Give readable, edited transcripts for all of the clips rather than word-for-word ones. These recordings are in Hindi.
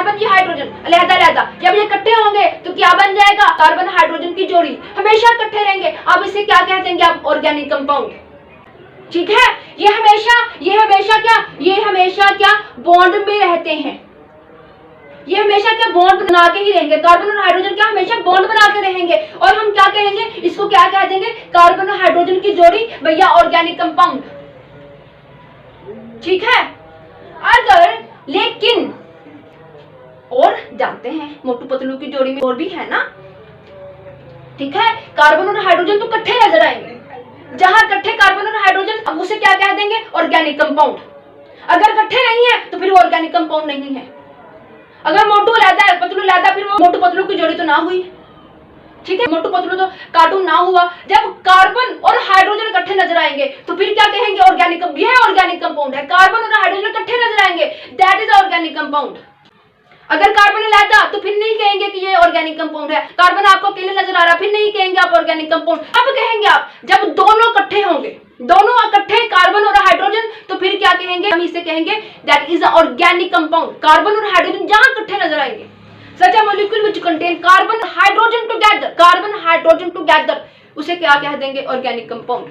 कार्बन, ये हाइड्रोजन अलग अलग। जब ये इकट्ठे होंगे तो क्या बन जाएगा? कार्बन हाइड्रोजन की जोड़ी। हमेशा इकट्ठे रहेंगे। अब इसे क्या कह देंगे आप? Organic compound. ठीक है, ये हमेशा क्या बॉन्ड में रहते हैं। ये हमेशा क्या बॉन्ड बना के ही रहेंगे। कार्बन और हाइड्रोजन क्या हमेशा बॉन्ड बना के रहेंगे। और हम क्या कहेंगे इसको? क्या कह देंगे? कार्बन और हाइड्रोजन की जोड़ी भैया, ऑर्गेनिक कंपाउंड। ठीक है, अगर लेकिन और जानते हैं मोटू पतलू की जोड़ी में और भी है ना। ठीक है, कार्बन और हाइड्रोजन तो इकट्ठे नजर आएंगे। जहां इकट्ठे कार्बन और हाइड्रोजन, अब उसे क्या कह देंगे? Organic compound. अगर इकट्ठे नहीं है तो फिर वो ऑर्गेनिक कंपाउंड नहीं है। अगर मोटू लहदा है, पतलू लहदा, फिर वो मोटू पतलू की जोड़ी तो ना हुई। ठीक है, मोटू पतलू तो कार्टून ना हुआ। जब कार्बन और हाइड्रोजन इकट्ठे नजर आएंगे तो फिर क्या कहेंगे? ऑर्गेनिक। यह ऑर्गेनिक कंपाउंड है। कार्बन और हाइड्रोजन इकट्ठे नजर आएंगे, दैट इज ऑर्गेनिक कंपाउंड। अगर कार्बन अलग तो फिर नहीं कहेंगे कि ये ऑर्गेनिक कंपाउंड है। कार्बन आपको अकेले नजर आ रहा, फिर नहीं कहेंगे आप ऑर्गेनिक कंपाउंड। अब कहेंगे आप जब दोनों इकट्ठे होंगे, दोनों इकट्ठे कार्बन और हाइड्रोजन, तो फिर क्या कहेंगे? हम इसे कहेंगे that is organic compound. Carbon और हाइड्रोजन जहां इकट्ठे नजर आएंगे, such a molecule which contain carbon hydrogen together, carbon hydrogen together, उसे क्या कह देंगे? Organic compound.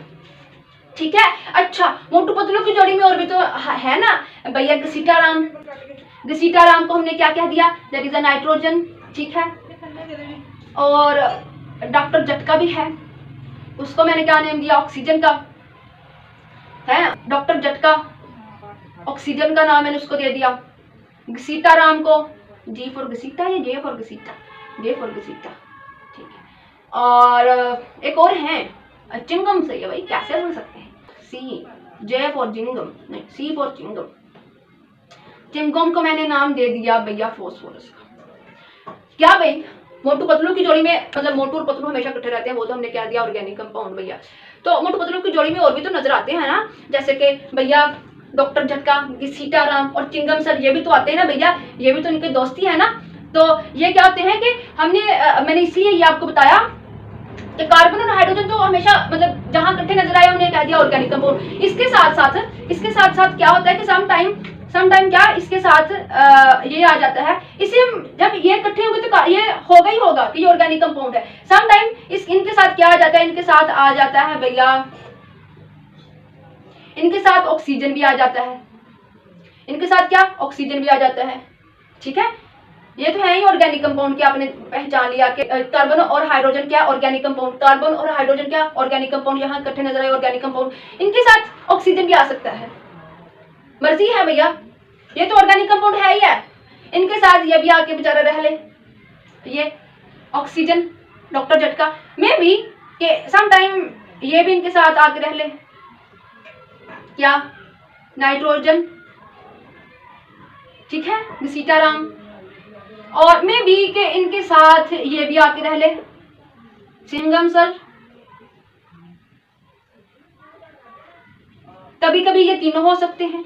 ठीक है, अच्छा मोटू पतलू की जोड़ी में और भी तो है ना भैया, घसीटाराम। घसीटाराम को हमने क्या कह दिया? That is a nitrogen. ठीक है, और डॉक्टर जटका भी है, उसको मैंने क्या नेम दिया? ऑक्सीजन का है। डॉक्टर जटका ऑक्सीजन का नाम मैंने उसको दे दिया। घसीटाराम को जी फॉर घसीटा या जे फॉर घसीटा? जे फॉर घसीटा। ठीक है, और एक और है चिंगम सही है भाई, कैसे बोल सकते हैं? सी, जे फॉर जिंगम नहीं, सी फॉर चिंगम। चिंगम को मैंने नाम दे दिया भैया फॉस्फोरस का। क्या भाई, मोटू पतलू की जोड़ी में, मतलब मोटू और पतलू हमेशा इकट्ठे रहते हैं, वो तो हमने क्या दिया? ऑर्गेनिक कंपाउंड भैया। तो मोटू पतलू की जोड़ी में और भी तो नजर आते हैं ना, जैसे कि भैया डॉक्टर झटका, घसीटाराम और चिंगम सर, ये भी तो आते हैं ना भैया, ये भी तो इनके दोस्ती है ना। तो ये क्या होते हैं कि मैंने इसलिए ये आपको बताया कि कार्बन और हाइड्रोजन तो हमेशा, मतलब जहां इकट्ठे नजर आए उन्हें कह दिया ऑर्गेनिक कंपाउंड। इसके साथ साथ क्या होता है कि समटाइम क्या इसके साथ ये आ जाता है, इसे हम जब ये इकट्ठे होंगे तो ये होगा ही होगा कि ये ऑर्गेनिक कंपाउंड है। समटाइम इनके साथ क्या आ जाता है? इनके साथ आ जाता है भैया, इनके साथ ऑक्सीजन भी आ जाता है। इनके साथ क्या? ऑक्सीजन भी आ जाता है। ठीक है, ये तो है ही ऑर्गेनिक कंपाउंड की आपने पहचान लिया कि कार्बन और हाइड्रोजन क्या? Organic compound. कार्बन और हाइड्रोजन क्या? Organic compound. यहाँ इकट्ठे नजर आए ऑर्गेनिक कंपाउंड। इनके साथ ऑक्सीजन भी आ सकता है, मर्जी है भैया, ये तो ऑर्गेनिक कंपाउंड है ही है। इनके साथ ये भी आके बेचारा रह ले, ये ऑक्सीजन डॉक्टर झटका में भी कि समटाइम ये भी इनके साथ आके रह ले, क्या? नाइट्रोजन। ठीक है, घसीटाराम, और में भी कि इनके साथ ये भी आके रह ले, चिंगम सर। कभी कभी ये तीनों हो सकते हैं।